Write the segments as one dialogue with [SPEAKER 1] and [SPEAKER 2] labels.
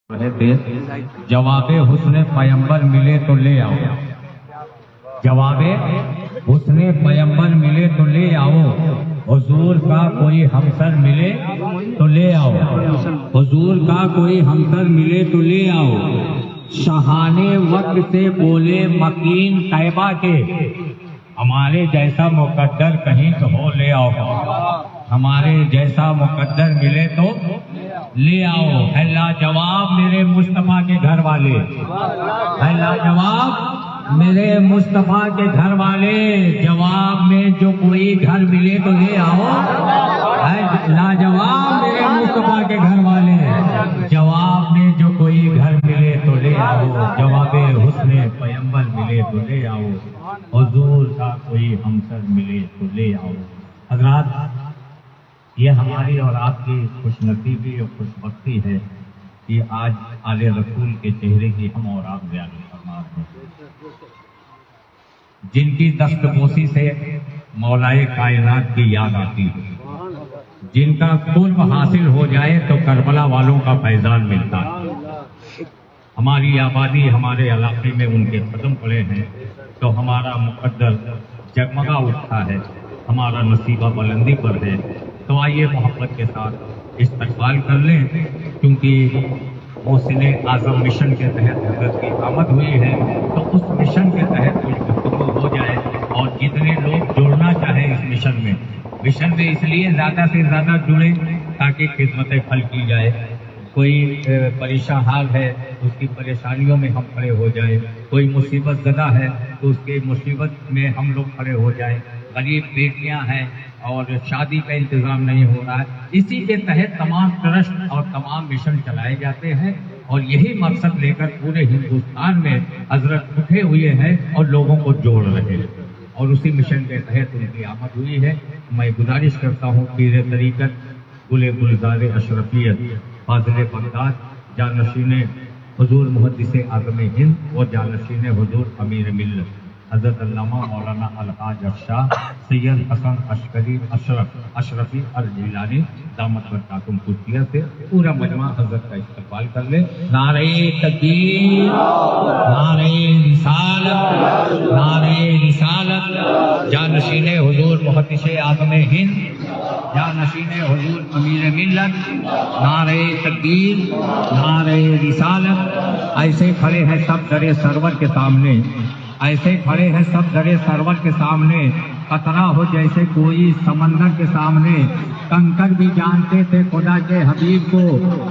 [SPEAKER 1] رہے تھے جواب حسن پیمبر ملے تو لے آؤ، جواب حسن پیمبر ملے تو لے آؤ، حضور کا کوئی ہمسر ملے تو لے آؤ، حضور کا کوئی ہمسر ملے تو لے آؤ، شاہانے وقت سے بولے مکین طیبہ کے، ہمارے جیسا مقدر کہیں تو ہو لے آؤ، ہمارے جیسا مقدر ملے تو لے آؤ، ہے لاجواب میرے مصطفیٰ کے گھر والے، ہے لاجواب میرے مصطفیٰ کے گھر والے، جواب میں جو کوئی گھر ملے تو لے آؤ، ہے لاجواب میرے مصطفیٰ کے گھر والے، جواب میں جو کوئی گھر ملے تو لے آؤ، جواب حسن پیمبر ملے تو لے آؤ، حضور کا کوئی ہمسر ملے تو لے آؤ۔ حضرات، یہ ہماری اور آپ کی خوش نصیبی اور خوش بختی ہے کہ آج آل رسول کے چہرے کی ہم اور آپ بیان فرما رہے ہیں، جن کی دست بوسی سے مولائے کائنات کی یاد آتی ہے، جن کا قرب حاصل ہو جائے تو کربلا والوں کا فیضان ملتا ہے۔ ہماری آبادی ہمارے علاقے میں ان کے قدم پڑے ہیں تو ہمارا مقدر جگمگا اٹھتا ہے، ہمارا نصیبہ بلندی پر ہے۔ تو آئیے محبت کے ساتھ استقبال کر لیں، کیونکہ محسن اعظم مشن کے تحت حضرت کی آمد ہوئی ہے، تو اس مشن کے تحت کچھ گفتگو ہو جائے، اور جتنے لوگ جڑنا چاہیں اس مشن میں اس لیے زیادہ سے زیادہ جڑیں تاکہ خدمت پھل کی جائے۔ کوئی پریشان حال ہے اس کی پریشانیوں میں ہم کھڑے ہو جائیں، کوئی مصیبت زدہ ہے تو اس کے مصیبت میں ہم لوگ کھڑے ہو جائیں، غریب بیٹیاں ہیں اور شادی کا انتظام نہیں ہو رہا ہے، اسی کے تحت تمام ٹرسٹ اور تمام مشن چلائے جاتے ہیں، اور یہی مقصد لے کر پورے ہندوستان میں حضرت اٹھے ہوئے ہیں اور لوگوں کو جوڑ رہے ہیں، اور اسی مشن کے تحت ان کی آمد ہوئی ہے۔ میں گزارش کرتا ہوں پیر طریقت گل گلزار اشرفیت فاضل بغداد جانشین حضور محدث اعظم ہند اور جانشین حضور امیر ملت حضرت علامہ مولانا الحاج افشاں سید حسن عسکری اشرفی الجیلانی دامت برکاتہم قدسیہ سے پورا مجمع حضرت کا استقبال کر لے۔ نعرہ تکبیر، نعرہ رسالت، نعرہ رسالت، جانشین حضور محدث اعظم ہند، جانشین حضور امیر ملت، نعرہ تکبیر، نعرہ رسالت۔ ایسے کھڑے ہیں سب در سرور کے سامنے، ایسے کھڑے ہیں سب در سرور کے سامنے، قطرہ ہو جیسے کوئی سمندر کے سامنے، کنکر بھی جانتے تھے خدا کے حبیب کو،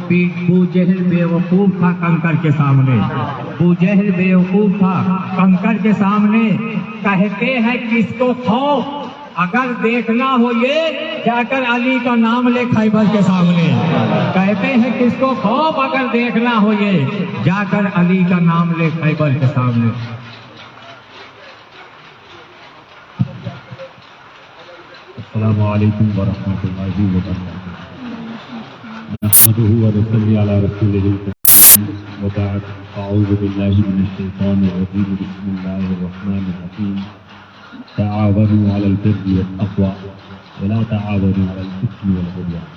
[SPEAKER 1] بو جہل بے وقوف تھا کنکر کے سامنے، بو جہل بے وقوف تھا کنکر کے سامنے۔ کہتے ہیں کس کو خوف اگر دیکھنا ہو یہ جا کر علی کا نام لے خیبر کے سامنے، کہتے ہیں کس کو خوف اگر دیکھنا ہو یہ جا کر علی کا نام لے خیبر کے سامنے۔
[SPEAKER 2] السلام علیکم ورحمۃ اللہ وبرکاتہ۔ نحمده ونصلي على رسوله الكريم وبعد، اعوذ باللہ من الشیطان الرجیم، بسم اللہ الرحمن الرحیم۔ تعاونوا على البر والتقوى ولا تعاونوا على الاثم والعدوان،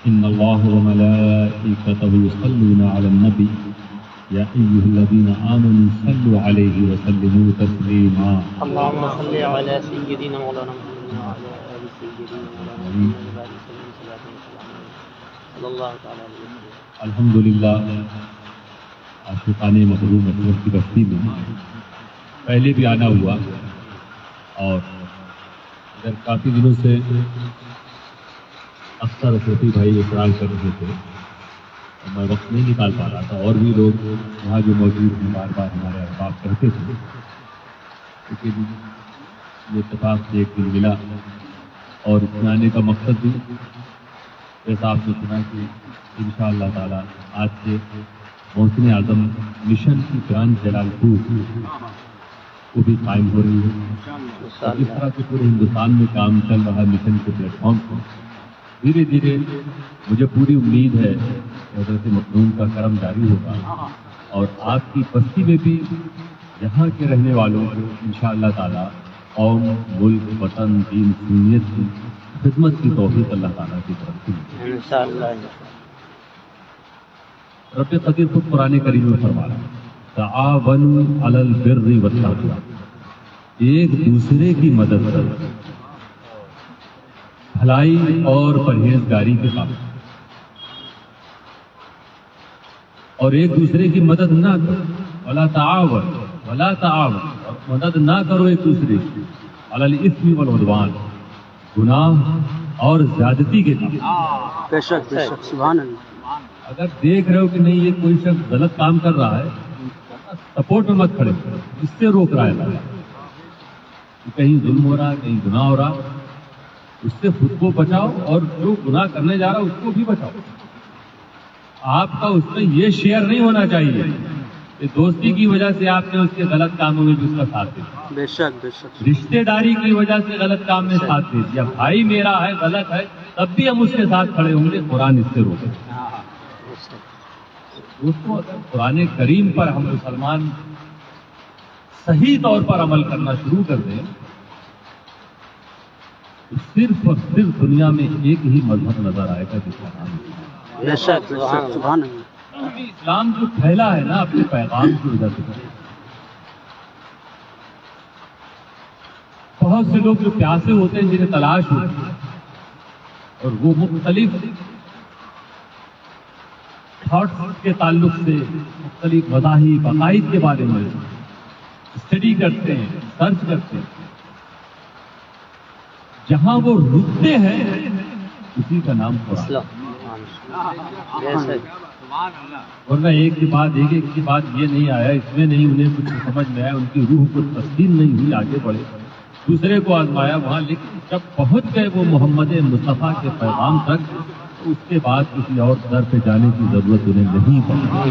[SPEAKER 2] ان اللہ وملائکته يصلون على النبی یا ایھا الذین آمنوا صلوا علیہ وسلموا تسلیما۔
[SPEAKER 3] اللهم صل على سيدنا مولانا محمد وعلى آل سيدنا مولانا محمد وبارك وسلم صلاة وسلاما صلی اللہ تعالی علیہ وسلم۔
[SPEAKER 2] الحمدللہ، عاشقان محروم اکبر کی بستی میں پہلے بھی آنا ہوا، اور ادھر کافی دنوں سے اکثر چھوٹی بھائی اقرار کر رہے تھے، میں وقت نہیں نکال پا رہا تھا، اور بھی لوگ یہاں جو موجود ہیں بار بار ہمارے احباب کہتے تھے، لیکن یہ اتفاق سے ایک دن ملا، اور اس میں آنے کا مقصد بھی جیسا آپ نے سنا کہ انشاءاللہ تعالیٰ آج سے محسن اعظم مشن کی برانچ جلال پور وہ بھی قائم ہو رہی ہے، اور اس طرح سے پورے ہندوستان میں کام چل رہا ہے مشن کے پلیٹ فارم پر۔ دھیرے دھیرے مجھے پوری امید ہے کہ حضرت مخدوم کا کرم جاری ہوگا، اور آپ کی بستی میں بھی یہاں کے رہنے والوں کو انشاءاللہ تعالیٰ قوم، ملک، وطن، دین، سنیت کی خدمت کی توفیق اللہ تعالیٰ کی طرف سے۔
[SPEAKER 3] انشاءاللہ۔
[SPEAKER 2] رب قدیر خود قرآن کریم میں فرما رہا ہے تعاونوا علی البر والتقوی، ایک دوسرے کی مدد کرو بھلائی اور پرہیزگاری کے کام، اور ایک دوسرے کی مدد نہ کرو، ولا تعاون، اور مدد نہ کرو ایک دوسرے کی علی الاثم والعدوان، گناہ اور زیادتی کے کام۔
[SPEAKER 3] بے شک سبحان اللہ۔
[SPEAKER 2] اگر دیکھ رہے ہو کہ نہیں یہ کوئی شخص غلط کام کر رہا ہے، سپورٹ میں مت کھڑے، اس سے روک رہا ہے کہ کہیں ظلم ہو رہا ہے، کہیں گناہ ہو رہا، اس سے خود کو بچاؤ اور جو گناہ کرنے جا رہا اس کو بھی بچاؤ۔ آپ کا اس میں یہ شیئر نہیں ہونا چاہیے کہ دوستی کی وجہ سے آپ نے اس کے غلط کاموں میں بھی اس کا ساتھ دیا،
[SPEAKER 3] بے شک بے شک،
[SPEAKER 2] رشتے داری کی وجہ سے غلط کام میں ساتھ دے دیا، بھائی میرا ہے غلط ہے تب بھی ہم اس کے ساتھ کھڑے ہوں گے، قرآن اس سے روکے۔ دوستوں، اگر قرآن کریم پر ہم مسلمان صحیح طور پر عمل کرنا شروع کر دیں تو صرف اور صرف دنیا میں ایک ہی مذہب نظر آئے گا جس کا نام اسلام ہے۔
[SPEAKER 3] بے شک سبحان اللہ۔
[SPEAKER 2] کیونکہ اسلام جو پھیلا ہے نا اپنے پیغام کی وجہ سے، بہت سے لوگ جو پیاسے ہوتے ہیں جنہیں تلاش ہوتی ہے اور وہ مختلف تھاٹس کے تعلق سے مختلف مذاہب عقائد کے بارے میں اسٹڈی کرتے ہیں، سرچ کرتے ہیں، جہاں وہ رکتے ہیں اسی کا نام قرآن۔ ورنہ ایک کے بعد یہ نہیں آیا، اس میں نہیں انہیں کچھ سمجھ میں آیا، ان کی روح کو تسلیم نہیں ہوئی، آگے بڑھے، دوسرے کو آزمایا وہاں، لیکن جب پہنچ گئے وہ محمد مصطفیٰ کے پیغام تک اس کے بعد کسی اور در پہ جانے کی ضرورت انہیں نہیں پڑی۔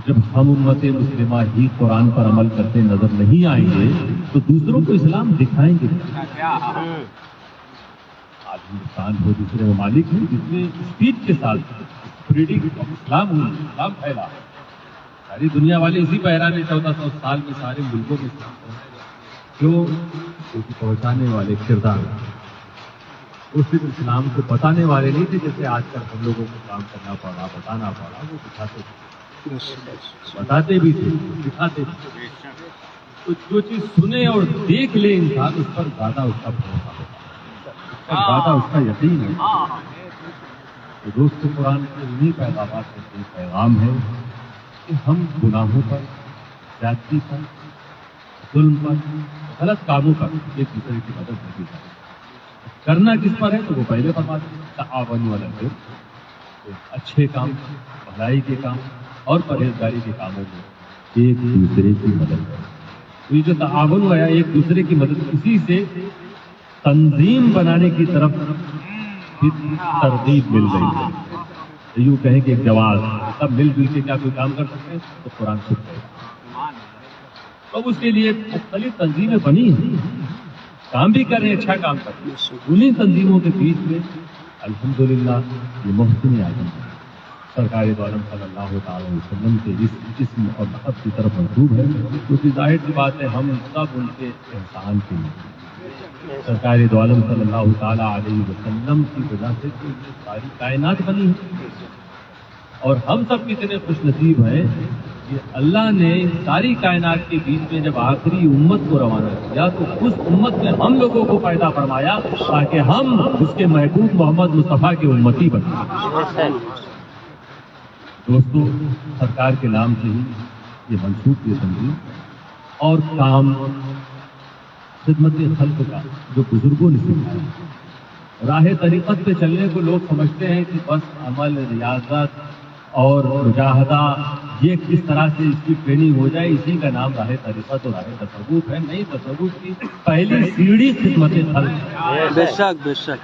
[SPEAKER 2] جب ہم امت مسلمہ ہی قرآن پر عمل کرتے نظر نہیں آئیں گے تو دوسروں کو اسلام دکھائیں گے۔ آج ہندوستان ہو، دوسرے ممالک ہیں جس میں اسپیڈ کے ساتھ اسپریڈنگ اسلام ہوئی، اسلام پھیلا، ساری دنیا والے اسی پہ حیران ہے۔ 1400 سال میں سارے ملکوں میں جو پہنچانے والے کردار وہ صرف اسلام کو بتانے والے نہیں تھے، جیسے آج کل ہم لوگوں کو کام کرنا پڑا، بتانا پڑا، وہ دکھاتے تھے، بتاتے بھی تھے، دکھاتے تھے۔ تو جو چیز سنے اور دیکھ لے انسان، اس پر زیادہ اس کا بھروسہ ہوتا ہے، زیادہ اس کا یقین ہے۔ تو دوست قرآن کے انہیں پیغامات کا پیغام ہے کہ ہم گناہوں پر، زیادتی پر، ظلم پر، غلط کاموں پر ایک دوسرے کی مدد نہیں کریں۔ کرنا کس پر ہے تو وہ پہلے فرماتے ہیں تعاون علی البر، اچھے کام، بھلائی کے کام اور پرہیزگاری کے کاموں میں ایک دوسرے کی مدد کریں۔ تو یہ جو تعاون ہوا ہے ایک دوسرے کی مدد، اسی سے تنظیم بنانے کی طرف ترغیب مل رہی ہے۔ یوں کہیں کہ ایک جواز، سب مل جل کے کیا کوئی کام کر سکتے ہیں تو قرآن خود کہے گا۔ اب اس کے لیے مختلف تنظیمیں بنی ہیں، کام بھی کر رہے ہیں، اچھا کام کر رہے ہیں۔ انہیں تنظیموں کے بیچ میں الحمدللہ یہ محسن اعظم سرکار دو عالم صلی اللہ تعالی علیہ وسلم کے اس جسم اور نسب کی طرف منسوب ہے، کیونکہ ظاہر سی بات ہے ہم سب ان کے احسان کے لیے، سرکار دو عالم صلی اللہ تعالی علیہ وسلم کی وجہ سے ساری کائنات بنی ہے، اور ہم سب کتنے خوش نصیب ہیں کہ اللہ نے ساری کائنات کے بیچ میں جب آخری امت کو روانہ کیا تو اس امت میں ہم لوگوں کو پیدا فرمایا تاکہ ہم اس کے محبوب محمد مصطفیٰ کے امتی بنیں۔ دوستو، سرکار کے نام سے ہی یہ منسوخ کی تنظیم اور کام خدمت خلق کا جو بزرگوں نے سکھایا، راہ طریقت پہ چلنے کو لوگ سمجھتے ہیں کہ بس عمل، ریاضت اور مجاہدہ یہ کس طرح سے اس کی ٹریننگ ہو جائے، اسی کا نام راہ طریقت اور راہ تصوف ہے۔ نہیں، تصوف کی پہلی سیڑھی خدمت خلق۔
[SPEAKER 3] بے شک بے شک۔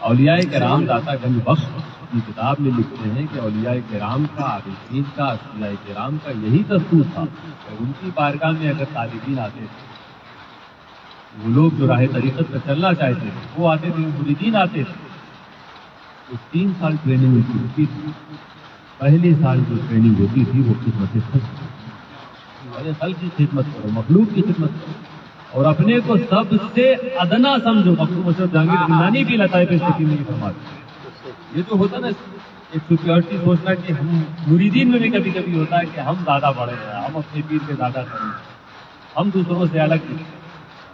[SPEAKER 2] اولیاء کرام داتا گنج بخش اپنی کتاب میں لکھتے ہیں کہ اولیاء کرام کا، عارفین کا، اصفیاء کرام کا یہی دستور تھا کہ ان کی بارگاہ میں اگر طالبین آتے تھے، وہ لوگ جو راہ طریقت پر چلنا چاہتے تھے وہ آتے تھے، مریدین آتے تھے، تو 3 سال ٹریننگ ہوتی تھی۔ پہلے سال جو ٹریننگ ہوتی تھی وہ خدمت خلق کی خدمت کرو، مخلوق کی خدمت کرو، اور اپنے کو سب سے ادنا سمجھو۔ مخلوق مشرف جہانگیر گیلانی بھی لطائف استقیم میں فرماتے ہیں، یہ جو ہوتا نا ایک سپیورٹی سوچنا کہ ہم مریدین میں بھی کبھی کبھی ہوتا ہے کہ ہم زیادہ بڑے ہیں، ہم اپنے پیر کے زیادہ قریب ہیں، ہم دوسروں سے الگ ہیں۔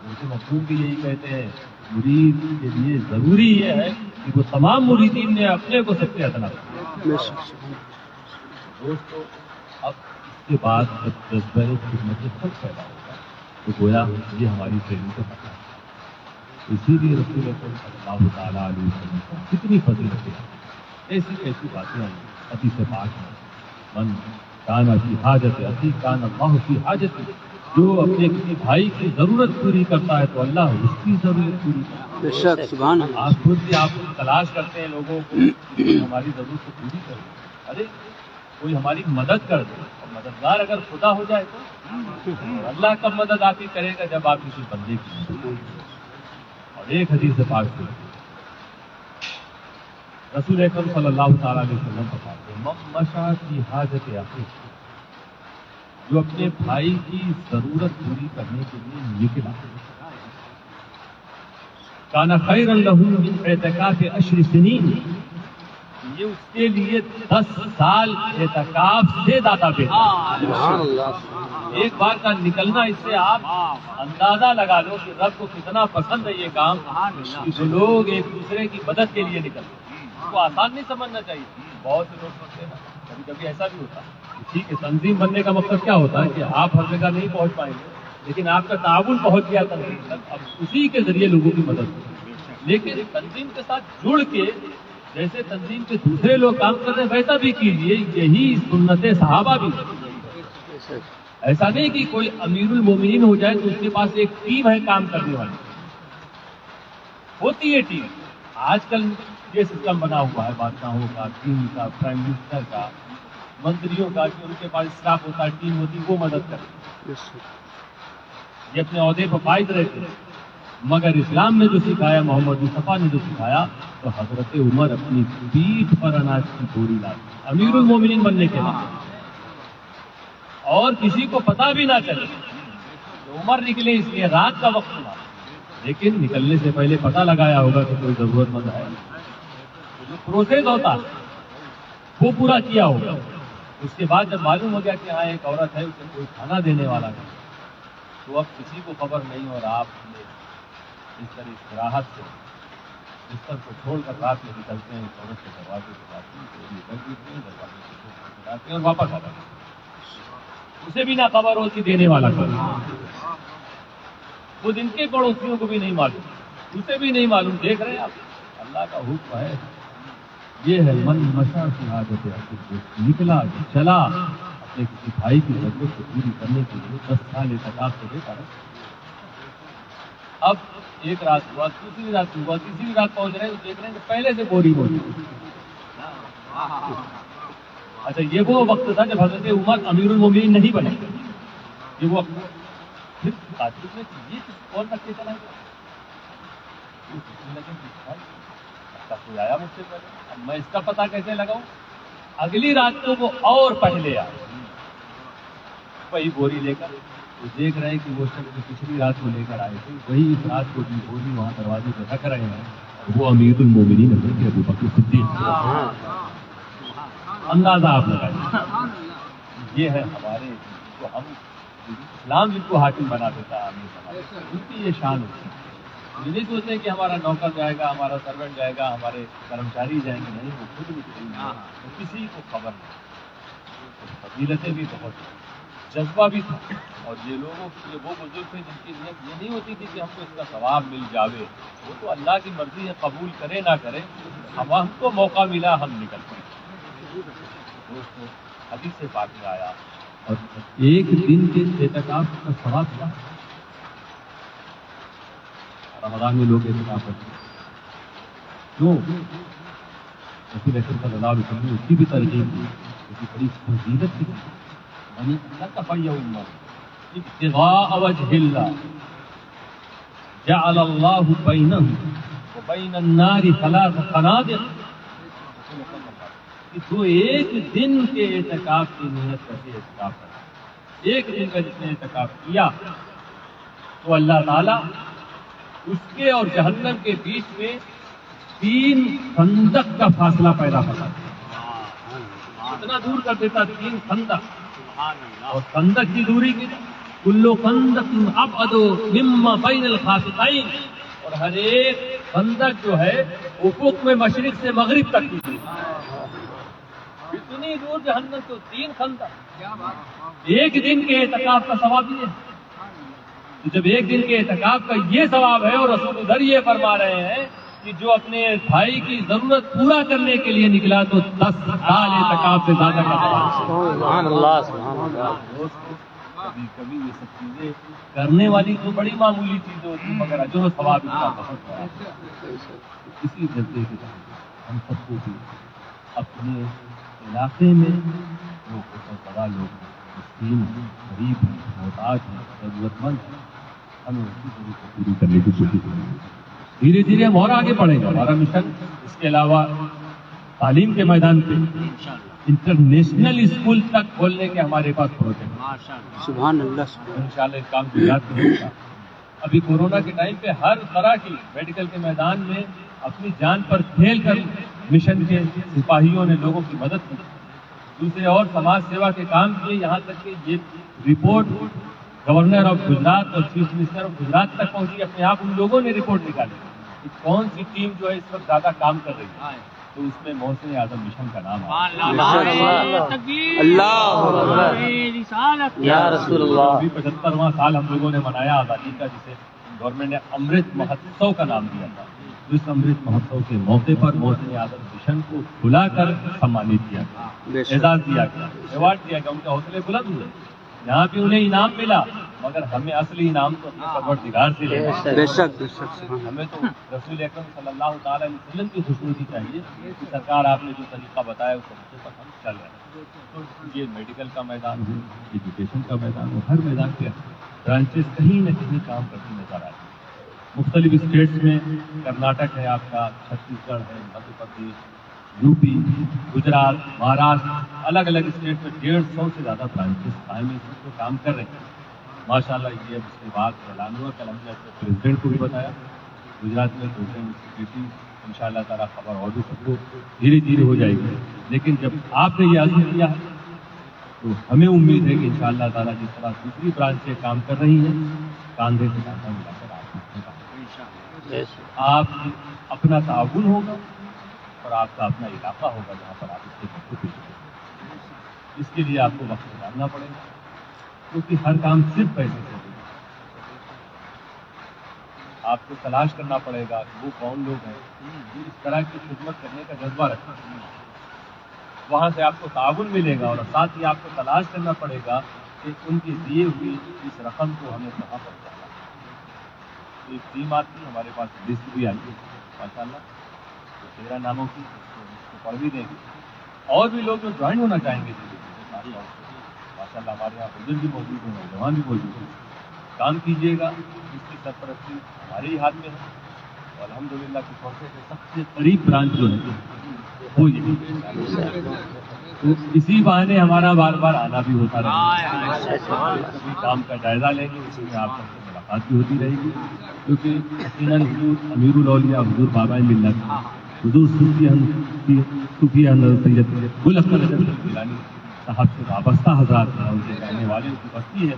[SPEAKER 2] ان کے مفہوم بھی یہی کہتے ہیں، مرید کے لیے ضروری یہ ہے کہ وہ تمام مریدین نے اپنے کو سب سے ادنا کریں۔ دوستو، اب اس کے بعد جب جذبہ خدمت خود پیدا ہوگا تو گویا یہ ہماری ٹریننگ کا پتہ ہے۔ اسی لیے رسول اکرم صلی اللہ تعالیٰ علیہ وسلم کو کتنی فضیلتیں ہیں، ایسی ایسی باتیں آئی حدیث پاک میں، من کان فی حاجت اخی کان اللہ فی حاجت، جو اپنے کسی بھائی کی ضرورت پوری کرتا ہے تو اللہ اس کی ضرورت پوری کرتا ہے۔
[SPEAKER 3] بے شک، سبحان اللہ۔
[SPEAKER 2] آپ خود بھی آپ تلاش کرتے ہیں لوگوں کو کہ ہماری ضرورت کو پوری کرے، ارے کوئی ہماری مدد کر دے، اور مددگار اگر خدا ہو جائے تو اللہ کب مدد آپ کی کرے گا جب آپ کسی بندے کی مدد کریں۔ اور ایک حدیث پاک سے رسول اکرم صلی اللہ تعالیٰ علیہ وسلم فرماتے ہیں، من مشى فی حاجت اخیہ، جو اپنے بھائی کی ضرورت پوری کرنے کے لیے نکلا، کان خیرا لہ من اعتکاف 10 سنین، یہ اس کے لیے 10 سال اعتکاف سے زیادہ بہتر۔
[SPEAKER 3] سبحان اللہ۔
[SPEAKER 2] ایک بار کا نکلنا، اس سے آپ اندازہ لگا لو کہ رب کو کتنا پسند ہے یہ کام کہ جو لوگ ایک دوسرے کی مدد کے لیے نکلتے ہیں۔ اس کو آسان نہیں سمجھنا چاہیے۔ بہت سے لوگ سوچتے ہیں نا، کبھی کبھی ایسا بھی ہوتا ہے، ٹھیک ہے تنظیم بننے کا مقصد کیا ہوتا ہے کہ آپ ہر جگہ نہیں پہنچ پائیں گے، لیکن آپ کا تعاون پہنچ گیا تنظیم تک، اب اسی کے ذریعے لوگوں کی مدد ہوگی۔ لیکن تنظیم کے ساتھ جڑ کے جیسے تنظیم کے دوسرے لوگ کام کر رہے ہیں ویسا بھی کیجیے، یہی سنت صحابہ بھی۔ ایسا نہیں کہ کوئی امیر المومنین ہو جائے تو اس کے پاس ایک ٹیم ہے کام کرنے والی، ہوتی ہے ٹیم۔ آج کل یہ سسٹم بنا ہوا ہے بادشاہوں کا، ٹیم کا، پرائم منسٹر کا، منتریوں کا، کہ ان کے پاس اسٹاف ہوتا ہے، ٹیم ہوتی ہے، وہ مدد کرتے ہیں، یہ اپنے عہدے پر فائد رہتے ہیں۔ مگر اسلام نے جو سکھایا، محمد مصطفیٰ نے جو سکھایا، تو حضرت عمر اپنی پیٹھ پر اناج کی بوری لاتے امیر المومنین بننے کے بعد، اور کسی کو پتا بھی نہ چلے کہ عمر نکلے، اس لیے رات کا وقت ہوا، لیکن نکلنے سے پہلے پتہ لگایا ہوگا کہ کوئی ضرورت مند ہے، جو پروسیس ہوتا ہے وہ پورا کیا ہوگا۔ اس کے بعد جب معلوم ہو گیا کہ ہاں ایک عورت ہے، اسے کوئی کھانا دینے والا نہیں، تو اب کسی کو خبر نہیں، اور آپ نے اس طرح استراحت سے بستر کو چھوڑ کر رات میں نکلتے ہیں، اس عورت کے دروازے کے بعد اور واپس آ جاتے ہیں، اسے بھی نہ خبر ہوتی دینے والا کون، خود ان کے پڑوسیوں کو بھی نہیں معلوم، اسے بھی نہیں معلوم۔ دیکھ رہے ہیں آپ، اللہ کا حکم ہے، یہ ہے من مشى فی حاجت اخیہ، نکلا چلا اپنے کسی بھائی کی ضرورت کو پوری کرنے کے لیے 10 سال اعتکاف سے دیتا ہے۔ اب ایک رات ہوا، دوسری رات ہوا، تیسری رات پہنچ رہے ہیں تو دیکھ رہے ہیں کہ پہلے سے بوری موجود۔ اچھا، یہ وہ وقت تھا جب حضرت عمر امیر المومنین نہیں بنے، یہ وہ وقت پھر تعجب میں کہ یہ کون رکھ کے چلا گیا، کوئی آیا مجھ سے پہلے، اب میں اس کا پتہ کیسے لگاؤں؟ اگلی رات کو وہ اور پہلے آئے وہی بوری لے کر، وہ دیکھ رہے ہیں کہ وہ شخص جو پچھلی رات کو لے کر آئے تھے وہی اس رات کو بھی بوری وہاں دروازے پہ رکھ رہے ہیں، اور وہ امیر المومنین حضرت ابو بکر صدیق۔ اندازہ آپ لگائیں، یہ ہے ہمارے جو ہم اسلام جن کو حاکم بنا دیتا ہے، ان کی یہ شان ہوتی ہے۔ یہ نہیں سوچتے کہ ہمارا نوکر جائے گا، ہمارا سرونٹ جائے گا، ہمارے کرمچاری جائیں گے، نہیں، وہ خود بھی جائیں گے، تو کسی کو خبر نہیں۔ فضیلتیں بھی بہت ہیں، جذبہ بھی تھا، اور یہ لوگوں یہ وہ بزرگ تھے جن کی نیت یہ نہیں ہوتی تھی کہ ہم کو اس کا ثواب مل جاوے، وہ تو اللہ کی مرضی ہے، قبول کرے نہ کرے، ہم کو موقع ملا ہم نکل پڑے۔ دوستو، حدیث سے پاک میں آیا، اور ایک دن کے اعتکاف کا ثواب کیا؟ رمضان میں لوگ اعتکاف کرتے ہیں، کیوں؟ رسول اکرم صلی اللہ علیہ وسلم نے اس کی بھی ترغیب دی، اس کی بڑی فضیلت کی، یعنی تتبین ابتغاء وجہ اللہ جعل اللہ بینہ وبین النار 3 خنادق، کہ جو ایک دن کے اعتکاف کی محنت کرتے اعتکاف کرتے، ایک دن کا جس نے اعتکاف کیا تو اللہ تعالیٰ اس کے اور جہنم کے بیچ میں 3 خندق کا فاصلہ پیدا کرتا ہے۔ اتنا دور کر دیتا 3 خندق، اور خندق کی دوری کی کلو خندق ابعد مما بین الخافقین، اور ہر ایک خندق جو ہے افق میں مشرق سے مغرب تک کی تھی، اتنی دور جہنم تو 3 خندق، ایک دن کے اعتکاف کا ثواب یہ ہے۔ تو جب ایک دن کے اعتکاف کا یہ ثواب ہے، اور رسول ادھر یہ فرما رہے ہیں کہ جو اپنے بھائی کی ضرورت پورا کرنے کے لیے نکلا تو 10 سال اعتکاف سے زیادہ کا ثواب۔
[SPEAKER 3] سبحان اللہ سبحان اللہ۔
[SPEAKER 2] کبھی کبھی یہ سب چیزیں کرنے والی تو بڑی معمولی چیزیں ہوتی ہیں، مگر اجر و ثواب اس کا بہت بڑا ہے۔ اسی جذبے کے تحت ہم سب کو بھی اپنے علاقے میں جو بہت بڑا لوگ مسکین ہیں، غریب ہیں، محتاج ہیں، ضرورت مند ہیں، ہمیں اسی ضرورت کو پوری کرنے کی کوشش کریں۔ دھیرے دھیرے ہم اور آگے بڑھیں گے۔ ہمارا مشن اس کے علاوہ تعلیم کے میدان پہ انٹرنیشنل اسکول تک کھولنے کے ہمارے پاس پروجیکٹ،
[SPEAKER 3] سبحان اللہ
[SPEAKER 2] انشاءاللہ اس کام کی یاد کروں گا۔ ابھی کورونا کے ٹائم پہ ہر طرح کی میڈیکل کے میدان میں اپنی جان پر کھیل کر مشن کے سپاہیوں نے لوگوں کی مدد کی، دوسرے اور سماج سیوا کے کام کیے، یہاں تک کہ یہ رپورٹ گورنر آف گجرات اور چیف منسٹر آف گجرات تک پہنچی۔ اپنے آپ ان لوگوں نے رپورٹ نکالی کہ کون سی ٹیم جو ہے اس وقت زیادہ کام کر رہی ہے، تو اس میں محسن اعظم مشن کا نام آیا۔
[SPEAKER 3] یا رسول اللہ۔
[SPEAKER 2] ابھی 75واں سال ہم لوگوں نے منایا آزادی کا، جسے گورنمنٹ نے امرت مہوتسو کا نام دیا تھا۔ اس امرت مہوتسو کے موقع پر محسن اعظم مشن کو بلا کر سمانت کیا گیا، اعزاز دیا گیا، ایوارڈ دیا گیا۔ ان کے حوصلے بلند ہوئے، یہاں بھی انہیں انعام ملا، مگر ہمیں اصلی انعام تو اپنے پروردگار سے لینا ہے۔
[SPEAKER 3] بے شک
[SPEAKER 2] ہمیں تو رسول اکرم صلی اللہ تعالی علیہ وسلم کی خوشنودی چاہیے کہ سرکار آپ نے جو طریقہ بتایا اس طریقے پر ہم چل رہے ہیں۔ تو یہ میڈیکل کا میدان ہو، ایجوکیشن کا میدان ہو، ہر میدان کے برانچز کہیں نہ کہیں کام کرتی نظر آتی ہیں۔ مختلف اسٹیٹس میں کرناٹک ہے آپ کا، چھتیس گڑھ ہے، مدھیہ پردیش، یو پی، گجرات، مہاراشٹر، الگ الگ اسٹیٹ میں 150 سے زیادہ برانچز قائم ہیں، اس کو کام کر رہے ہیں۔ ماشاءاللہ یہ اس کے بعد اعلان ہوا، کل ہم نے اپنے پریزیڈنٹ کو بھی بتایا، گجرات میں پریزیڈنٹ سیکرٹری ان شاء اللہ تعالیٰ خبر اور بھی سب کو دھیرے دھیرے ہو جائے گی۔ لیکن جب آپ نے یہ عزم کیا ہے تو ہمیں امید ہے کہ ان شاء اللہ تعالیٰ جس طرح دوسری برانچیں کام کر رہی ہیں، کاندھے سے کاندھا ملا کر آپ اپنا تعاون ہوگا اور آپ کا اپنا علاقہ ہوگا جہاں پر آپ اس کے وقت پیش کریں۔ اس کے لیے آپ کو وقت نکالنا پڑے گا، کیونکہ ہر کام صرف پیسے سے ہوگا۔ آپ کو تلاش کرنا پڑے گا کہ وہ کون لوگ ہیں جو اس طرح کی خدمت کرنے کا جذبہ رکھتے ہیں، وہاں سے آپ کو تعاون ملے گا، اور ساتھ ہی آپ کو تلاش کرنا پڑے گا کہ ان کی دیے ہوئی اس رقم کو ہمیں کہاں پر جانا۔ ایک ٹیم آتی ہے ہمارے پاس، لسٹ بھی آئی ہے ماشاء اللہ، تو 13 ناموں کی، اس کو پڑھ بھی دیں گے۔ اور بھی لوگ جو جوائن ہونا چاہیں گے ماشاء اللہ، ہمارے یہاں بزرگ بھی موجود ہیں، نوجوان بھی موجود ہیں، کام کیجیے گا، اس کی سرپرستی ہمارے ہی ہاتھ میں ہے۔ اور الحمدللہ کی پہنچے سے سب سے قریب برانچ جو ہے وہ یہی ہے، تو اسی بہانے ہمارا بار بار آنا بھی ہوتا رہے گا، کام کا جائزہ لیں گے، اسی میں آپ سے ملاقات بھی ہوتی رہے گی، کیونکہ یقیناً حضور امیر الاولیاء حضور بابا ملت، حضور صوفیہ حضرت سید گل اختر گیلانی صاحب سے وابستہ حضرات ہیں، ان کے کہنے والے کی بستی ہے،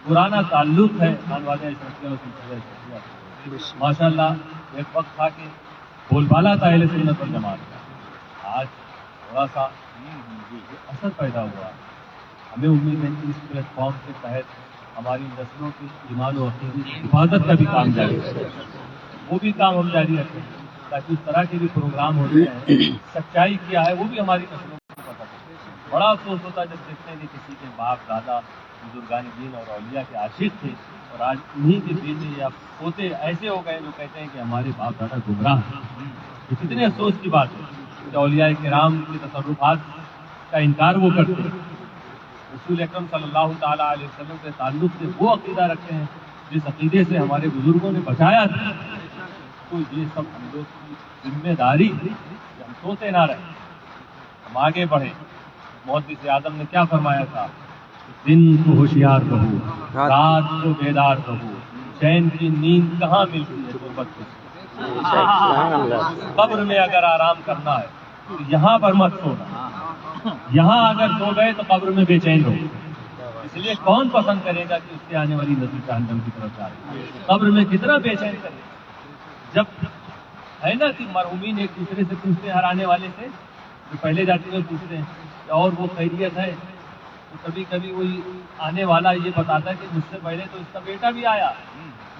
[SPEAKER 2] پرانا تعلق ہے خانوادہ اشرفیہ اور سلسلہ اشرفیہ۔ ماشاء اللہ ایک وقت تھا کہ بول بالا تھا اہل سنت والجماعت کا، آج تھوڑا سا اثر پیدا ہوا۔ ہمیں امید ہے کہ اس پلیٹ فارم کے تحت ہماری نسلوں کی ایمان و عقیدے کی حفاظت کا بھی کام جاری ہے، وہ بھی کام ہم جاری رکھیں، تاکہ اس طرح کے بھی پروگرام ہوتے ہیں، سچائی کیا ہے وہ بھی ہماری نسلوں کو پتہ چلے۔ بڑا افسوس ہوتا ہے جب دیکھتے ہیں کہ کسی کے باپ دادا بزرگان دین اور اولیاء کے عاشق تھے، اور آج انہیں کے بیٹے یا پوتے ایسے ہو گئے جو کہتے ہیں کہ ہمارے باپ دادا گمراہ ہیں۔ یہ کتنے افسوس کی بات ہے کہ اولیاء کرام کے تصرفات کا انکار وہ کرتے ہیں، رسول اکرم صلی اللہ تعالیٰ علیہ وسلم کے تعلق سے وہ عقیدہ رکھتے ہیں جس عقیدے سے ہمارے بزرگوں نے بچایا تھا۔ تو یہ سب ہم لوگ کی ذمہ داری ہے کہ ہم سوتے نہ رہیں، ہم آگے بڑھیں۔ محدث اعظم نے کیا فرمایا تھا؟ دن کو ہوشیار رہو، رات کو بیدار رہو، چین کی نیند کہاں ملتی ہے غربت سے۔ قبر میں اگر آرام کرنا ہے تو یہاں پر مت سونا، یہاں اگر سو گئے تو قبر میں بے چین رہو. اس لیے کون پسند کرے گا کہ اس سے آنے والی نسل جہنم کی طرف جا رہی ہے؟ قبر میں کتنا بے چین کرے گا. جب ہے نا کہ مرحومین ایک دوسرے سے پوچھتے ہیں ہر آنے والے سے، جو پہلے جاتے ہیں پوچھتے ہیں کہ اور وہ خیریت ہے، تو کبھی کبھی وہی آنے والا یہ بتاتا ہے کہ مجھ سے پہلے تو اس کا بیٹا بھی آیا،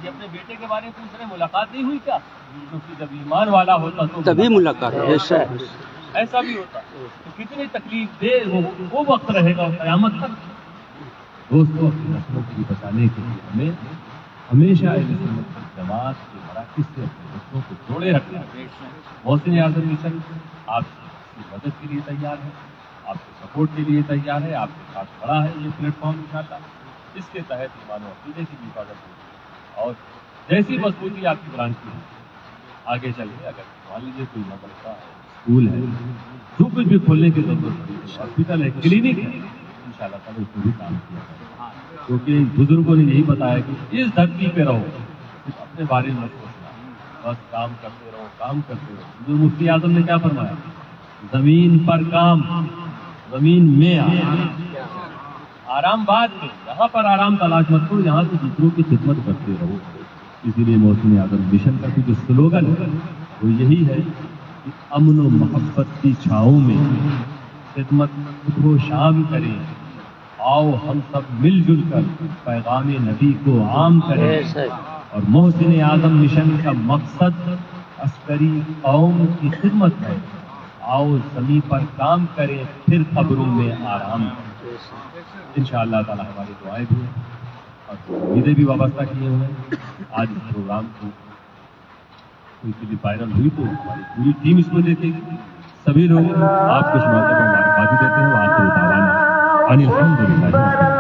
[SPEAKER 2] یہ اپنے بیٹے کے بارے میں پوچھ رہے ہیں، ملاقات نہیں ہوئی کیا؟ کیونکہ جب ایمان والا ہوتا تو
[SPEAKER 4] تبھی ملاقات ہے.
[SPEAKER 2] ایسا بھی ہوتا. تو کتنی تکلیف دے وہ وقت رہے گا قیامت تک. دوستوں اپنی نسلوں کو بھی بچانے کے لیے ہمیں ہمیشہ اہل سنت والجماعت کے مراکز سے اپنے بچوں کو جوڑے رکھنا ہے. محسن اعظم مشن آپ کی مدد کے لیے تیار ہے، آپ کے سپورٹ کے لیے تیار ہے، آپ کے ساتھ کھڑا ہے. یہ پلیٹ فارم انشاءاللہ اس کے تحت ایمان و عقیدے کی بھی حفاظت ہوگی، اور جیسی مضبوطی آپ کی برانچ کی ہے آگے چل کے اگر مان لیجیے کوئی مدرسہ ہے، اسکول ہے، جو کچھ بھی کھولنے کی ضرورت پڑی ہے، ہاسپٹل ہے، کلینک ہے، انشاءاللہ تعالیٰ اس کو بھی کام کیا جائے گا. کیونکہ بزرگوں نے یہی بتایا کہ اس دھرتی پہ رہو، صرف اپنے بارے میں مت سوچنا، بس کام کرتے رہو، کام کرتے رہو. حضور مفتی اعظم نے کیا فرمایا؟ زمین پر کام، زمین میں آرام بعد میں. یہاں پر آرام تلاش مت کرو، یہاں سے دوسروں کی خدمت کرتے رہو. اسی لیے محسن اعظم مشن کا جو سلوگن ہے وہ یہی ہے کہ امن و محبت کی چھاؤں میں خدمت صبح و شام کریں، آؤ ہم سب مل جل کر پیغام نبی کو عام کریں. اور محسن اعظم مشن کا مقصد عسکری قوم کی خدمت ہے. آؤ زمین پر کام کریں، پھر قبروں میں آرام کریں. انشاءاللہ تعالی ہماری دعائیں بھی ہیں اور امیدیں بھی وابستہ کیے ہوئے ہیں. آج اس پروگرام کو کوئی کسی وائرل ہوئی تو ہماری پوری ٹیم اس کو دیکھے گی. سبھی لوگ آپ کو اس موقع پر مبارکباد دیتے ہیں. آخر دعوانا ان الحمدللہ.